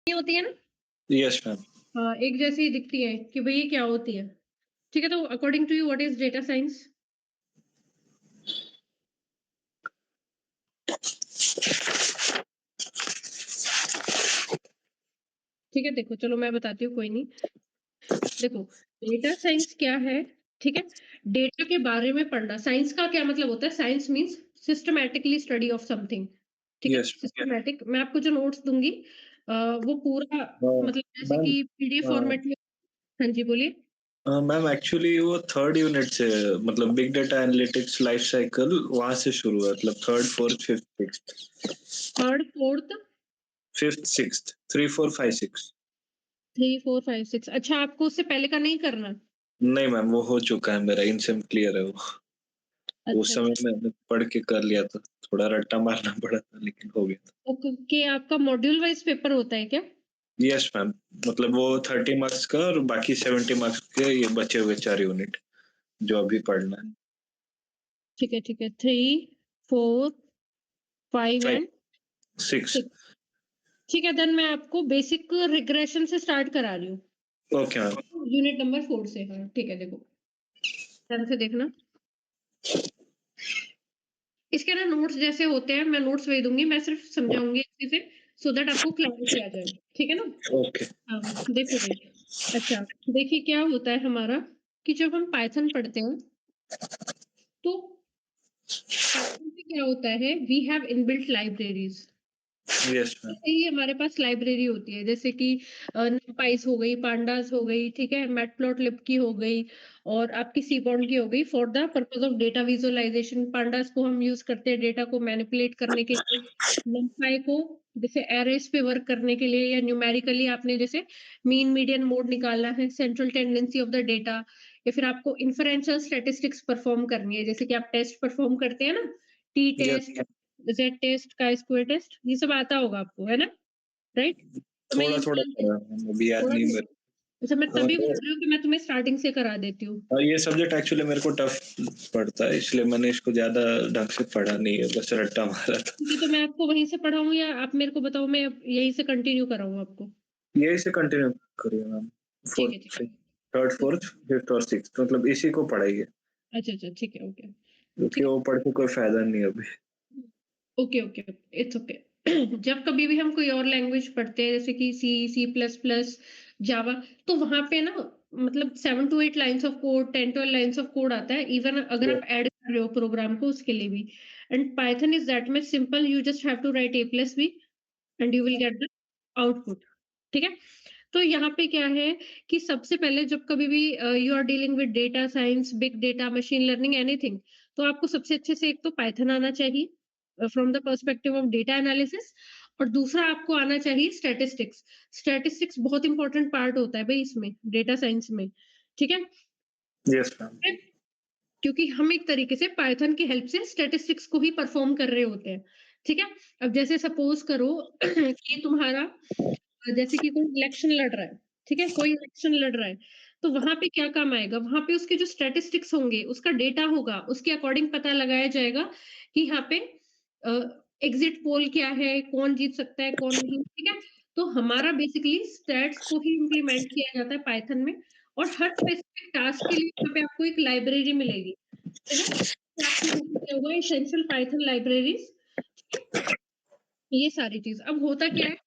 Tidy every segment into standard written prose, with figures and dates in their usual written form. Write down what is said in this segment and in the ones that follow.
ये होती है ना? Yes ma'am. हाँ, एक जैसी ही दिखती है कि भई ये क्या होती है? ठीक है, तो according to you what is data science? ठीक है, देखो चलो मैं बताती हूँ, कोई नहीं। देखो, डेटा साइंस क्या है, ठीक है? डेटा के बारे में पढ़ना। साइंस का क्या मतलब होता है? Science means systematically study of something, ठीक है? Yes ma'am. सिस्टमैटिक मैं आपको जो नोट्स दूँगी वो पूरा मतलब जैसे मैम कि पीडीएफ फॉर्मेट में। हाँ जी, बोलिए। मैम एक्चुअली वो थर्ड यूनिट से मतलब big data analytics life cycle वहाँ से शुरू हुआ मतलब third fourth fifth sixth 3rd, 4th, fifth sixth 3 4 5 6। 3, 4, 5, 6 अच्छा आपको उससे पहले का नहीं करना? नहीं मैम वो हो चुका है मेरा इनसेम क्लियर है वो। उस अच्छा, समय अच्छा। मैंने पढ़ के कर लिया था। थोड़ा रट्टा मारना पड़ा था लेकिन हो गया था। ओके, आपका मॉड्यूल वाइज़ पेपर होता है क्या? Yes ma'am. मतलब वो 30 मार्क्स का और बाकी 70 मार्क्स के ये बचे हुए 4 यूनिट जो अभी पढ़ना है। ठीक है, ठीक है। 3, 4, 5 5 एंड 6। 6 ठीक है, देन मैं आपको बेसिक रिग्रेशन से स्टार्ट करा रही हूँ। Okay ma'am. यूनिट नंबर 4 से। हाँ, ठीक है, देखो, ध्यान से देखना। इसके ना नोट्स जैसे होते हैं, मैं नोट्स भेज दूँगी, मैं सिर्फ समझाऊँगी अच्छे से सो दैट आपको क्लैरिटी आ जाए। ठीक है ना? ओके। हाँ, देखो भई। अच्छा, देखिए क्या होता है हमारा कि जब हम पाइथन पढ़ते हैं, तो पाइथन में क्या होता है, we have inbuilt libraries. Yes ma'am. जैसे ही हमारे पास लाइब्रेरी होती है, जैसे कि numpys हो गई, pandas हो गई, ठीक है? मैटप्लॉटलिब की हो गई और आपकी सीबॉन्ड की हो गई for the purpose of data visualisation. pandas को हम यूज़ करते हैं डेटा को मैनिपुलेट करने के लिए। numpy को जैसे एरेज़ पे वर्क करने के लिए या न्यूमेरिकली आपने जैसे मीन, मीडियन, मोड निकालना है, central tendency of the data या फिर आपको इन्फरेंशियल स्टैटिस्टिक्स परफ़ॉर्म करनी है, जैसे कि आप टेस्ट परफ़ॉर्म करते हैं ना, T yes test, Z test, chi square test, ये सब आता होगा आपको, है ना? राइट? तो मैं ये थोड़ा-थोड़ा स्टार्ट पढ़ा है, अभी याद नहीं थोड़ा-थोड़ा मेरे अच्छा मैं को। तभी बोल रही हूँ कि मैं तुम्हें स्टार्टिंग से करा देती हूँ। ये सब्जेक्ट एक्चुअली मेरे को टफ पड़ता है इसलिए मैंने इसको ज़्यादा ढंग से पढ़ा नहीं है, बस रट्टा मारा था। ठीक है, तो मैं आपको वहीं से पढ़ाऊँ या आप मेरे को बताओ मैं अब यहीं से कंटिन्यू कराऊँ आपको? यही से कंटिन्यू करिए मैम। ठीक है, 4th ठीक से है। 3rd, ठीक 4th, 5th और 6th मतलब इसी को पढ़ाइए अच्छा, अच्छा, ठीक है, ओके। क्योंकि ठीक है? वो पढ़ के कोई फ़ायदा नहीं है अभी। Okay, okay, it's okay. जब कभी भी हम कोई और लैंग्वेज पढ़ते हैं जैसे कि सी, सी प्लस प्लस, जावा, तो वहाँ पे ना मतलब 7 to 8 lines of code, 10-12 lines of code आता है, इवन अगर ये आप ऐड कर रहे हो प्रोग्राम को उसके लिए भी। And Python is that much simple, you just have to write A plus B and you will get the output. ठीक है? तो यहाँ पे क्या है कि सबसे पहले जब कभी भी you are dealing with data science, big data, machine learning, anything, तो आपको सबसे अच्छे से एक तो पाइथन आना चाहिए from the perspective of data analysis और दूसरा आपको आना चाहिए स्टैटिस्टिक्स। स्टैटिस्टिक्स बहुत इंपॉर्टेंट पार्ट होता है भई इसमें, डेटा साइंस में। ठीक है? Yes ma'am. क्योंकि हम एक तरीके से पाइथन की हेल्प से स्टैटिस्टिक्स को ही परफॉर्म कर रहे होते हैं। ठीक है? अब जैसे सपोज़ करो कि तुम्हारा जैसे कि कोई इलेक्शन लड़ रहा है, ठीक है? कोई इलेक्शन लड़ रहा है, तो वहाँ पे क्या काम आएगा? वहाँ पे उसके जो स्टैटिस्टिक्स होंगे, उसका डेटा होगा, उसके अकॉर्डिंग पता लगाया जाएगा कि यहाँ पे अ, एग्ज़िट पोल क्या है, कौन जीत सकता है, कौन नहीं, ठीक है? तो हमारा बेसिकली स्टैट्स को ही इम्प्लीमेंट किया जाता है पाइथन में और हर स्पेसिफिक टास्क के लिए यहाँ पे आपको एक लाइब्रेरी मिलेगी, ठीक है? तो आपको नीचे दिया हुआ है एसेंशियल पाइथन लाइब्रेरीज़, ठीक है? ये सारी चीज़। अब होता क्या है,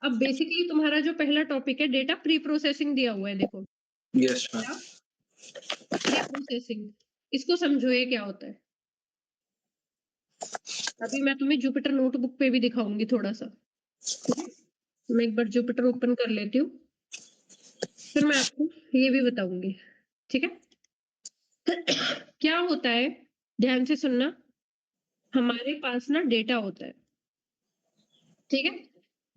अब बेसिकली तुम्हारा जो पहला टॉपिक है डेटा प्री प्रोसेसिंग दिया हुआ है देखो, yes ma'am. Data pre processing, इसको समझो ये क्या होता है? अभी मैं तुम्हें जुपिटर नोटबुक पे भी दिखाऊँगी थोड़ा-सा, ठीक है? मैं एक बार जुपिटर ओपन कर लेती हूँ, फिर मैं आपको ये भी बताऊँगी, ठीक है? क्या होता है, ध्यान से सुनना, हमारे पास ना डेटा होता है, ठीक है?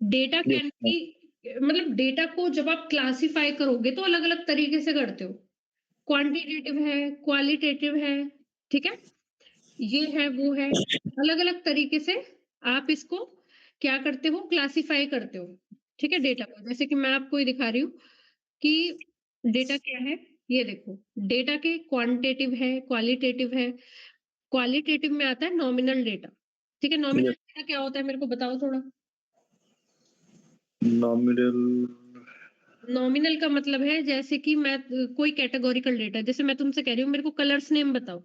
Data yes can ma'am. बी मतलब डेटा को जब आप क्लासिफाई करोगे तो अलग-अलग तरीके से करते हो। क्वांटिटेटिव है, क्वालिटेटिव है, ठीक है? ये है, वो है, अलग-अलग तरीके से आप इसको क्या करते हो, क्लासिफाई करते हो, ठीक है, डेटा को। जैसे कि मैं आपको ये दिखा रही हूँ कि डेटा क्या है, ये देखो, डेटा के क्वांटिटेटिव है, क्वालिटेटिव है, क्वालिटेटिव में आता है नॉमिनल डेटा, ठीक है? नॉमिनल यस डेटा क्या होता है मेरे को बताओ थोड़ा? नॉमिनल। नॉमिनल का मतलब है जैसे कि कोई कैटेगोरिकल डेटा, जैसे मैं तुमसे कह रही हूँ मेरे को कलर्स नेम बताओ,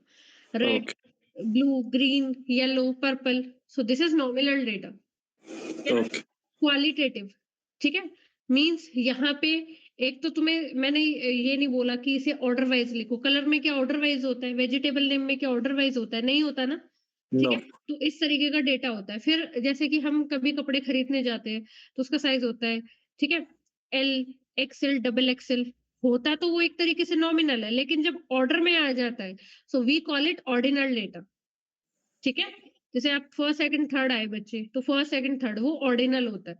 red, okay, blue, green, yellow, purple, so this is nominal data, ठीक है ना? ओके, क्वालिटेटिव, ठीक है, मींस यहाँ पे एक तो तुम्हें मैंने ये नहीं बोला कि इसे ऑर्डर वाइज लिखो, कलर में क्या ऑर्डर वाइज होता है, वेजिटेबल नेम में क्या ऑर्डर वाइज होता है, नहीं होता ना, ठीक नो, है? तो इस तरीके का डेटा होता है। फिर जैसे कि हम कभी कपड़े खरीदने जाते हैं तो उसका साइज होता है, ठीक है, एल, एक्सएल, डबल एक्सएल, होता तो वो एक तरीके से नॉमिनल है, लेकिन जब ऑर्डर में आ जाता है so we call it ordinal data, ठीक है? जैसे आप फर्स्ट सेकंड थर्ड आए बच्चे, तो फर्स्ट सेकंड थर्ड वो ऑर्डिनल होता है,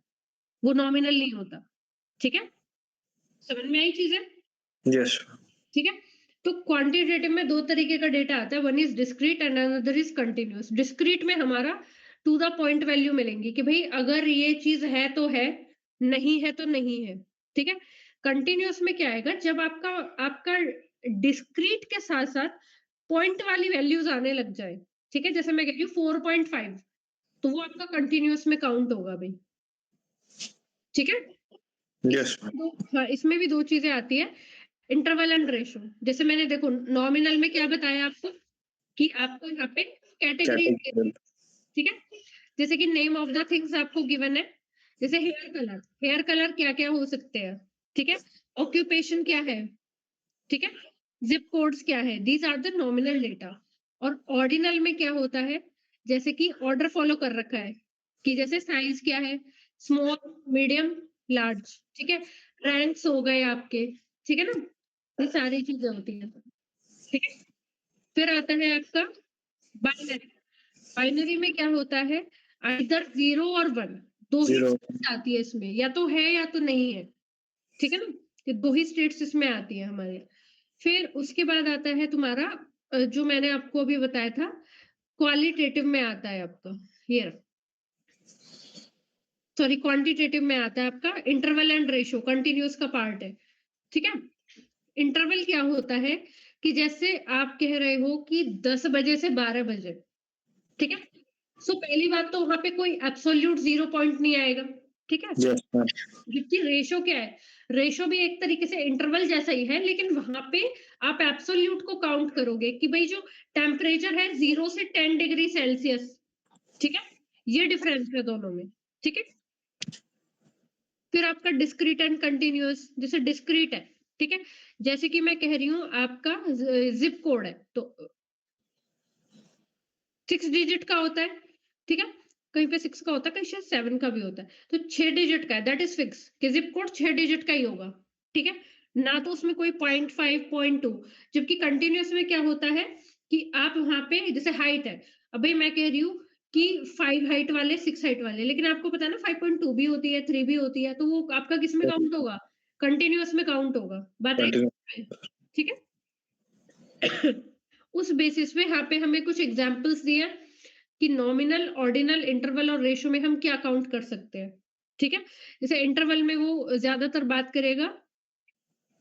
वो नॉमिनल नहीं होता, ठीक है? समझ में आई चीजें? यस, ठीक है? तो क्वांटिटेटिव में 2 तरीके का डेटा आता है, one is discrete and another is continuous. Discrete में हमारा टू द पॉइंट वैल्यू मिलेंगी कि भई अगर ये चीज़ है तो है, नहीं है तो नहीं है, ठीक है? कंटीन्यूअस में क्या आएगा, जब आपका आपका डिस्क्रीट के साथ-साथ पॉइंट वाली वैल्यूज़ आने लग जाए, ठीक है? जैसे मैं कह रही हूँ 4.5, तो वो आपका कंटीन्यूअस में काउंट होगा भई, ठीक है? यस इसमें 2, हाँ, इसमें भी 2 चीज़ें आती हैं, इंटरवल एंड रेशो। जैसे मैंने देखो नॉमिनल में क्या बताया आपको कि आपको यहाँ पे कैटेगरी, कैटेगरी। ठीक है? जैसे कि नेम ऑफ द थिंग्स आपको गिवन है, जैसे हेयर कलर क्या-क्या हो सकते हैं, ठीक है? ऑक्यूपेशन क्या है, ठीक है? ज़िप कोड्स क्या है? These are the nominal data. और ऑर्डिनल में क्या होता है, जैसे कि ऑर्डर फॉलो कर रखा है, कि जैसे साइज़ क्या है, स्मॉल, मीडियम, लार्ज, ठीक है? रैंक्स हो गए आपके, ठीक है ना? ये सारी चीज़ें होती हैं, ठीक है? फिर आता है आपका बाइनरी। बाइनरी में क्या होता है, आइदर 0 और 1, 2 ही जीरो। स्टेट्स आती है इसमें, या तो है या तो नहीं है, ठीक है ना? ये 2 ही स्टेट्स इसमें आती है हमारे। फिर उसके बाद आता है तुम्हारा जो मैंने आपको अभी बताया था, क्वालिटेटिव में आता है आपका, ये रहा, सॉरी क्वांटिटेटिव में आता है आपका इंटरवल एंड रेशो, कंटीन्यूअस का पार्ट है, ठीक है? इंटरवल क्या होता है कि जैसे आप कह रहे हो कि 10 बजे से 12 बजे, ठीक है? सो पहली बात तो वहाँ पे कोई एब्सोल्यूट 0 पॉइंट नहीं आएगा, ठीक है? Yes ma'am. जबकि रेशो क्या है? रेशो भी एक तरीके से इंटरवल जैसा ही है, लेकिन वहाँ पे आप एब्सोल्यूट को काउंट करोगे कि भई जो टेम्परेचर है 0 से 10 डिग्री सेल्सियस, ठीक है? ये डिफरेंस है दोनों में, ठीक है? फिर आपका डिस्क्रीट एंड कंटीन्यूअस, जैसे डिस्क्रीट है, ठीक है? जैसे कि मैं कह रही हूँ आपका ज़िप कोड है, तो 6 डिजिट का होता है, ठीक है? कहीं पे 6 का होता है, कहीं शायद 7 का भी होता है। तो 6 डिजिट का है, दैट इज़ फिक्स कि ज़िप कोड 6 डिजिट का ही होगा, ठीक है? ना तो उसमें कोई 0.5, 0.2, जबकि कंटीन्यूअस में क्या होता है कि आप वहाँ पे जैसे हाइट है, अब भई मैं कह रही हूँ कि 5 हाइट वाले, 6 हाइट वाले, लेकिन आपको पता है ना 5.2 भी होती है, 3 भी होती है, तो वो आपका किसमें काउंट होगा? कंटीन्यूअस में काउंट होगा। बात आई कंटिन्यू। समझ में? ठीक है? उस बेसिस पे यहाँ पे हमें कुछ एग्जांपल्स दिए हैं कि नॉमिनल, ऑर्डिनल, इंटरवल और रेशो में हम क्या काउंट कर सकते हैं, ठीक है? जैसे इंटरवल में वो ज्यादातर बात करेगा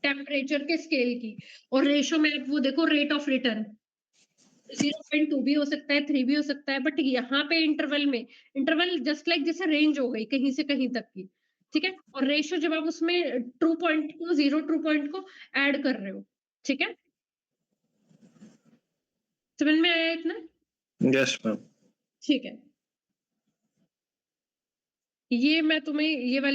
टेम्परेचर के स्केल की, और रेशो में आप वो देखो रेट ऑफ रिटर्न, 0.2 भी हो सकता है, 3 भी हो सकता है, बट यहाँ पे इंटरवल में, इंटरवल जस्ट लाइक जैसे रेंज हो गई कहीं से कहीं तक की, ठीक है? और रेशो जब आप उसमें ट्रू पॉइंट को, जीरो ट्रू पॉइंट को ऐड कर रहे हो, ठीक है? समझ में आया इतना? Yes ma'am. ठीक है। ये मैं तुम्हें ये वाली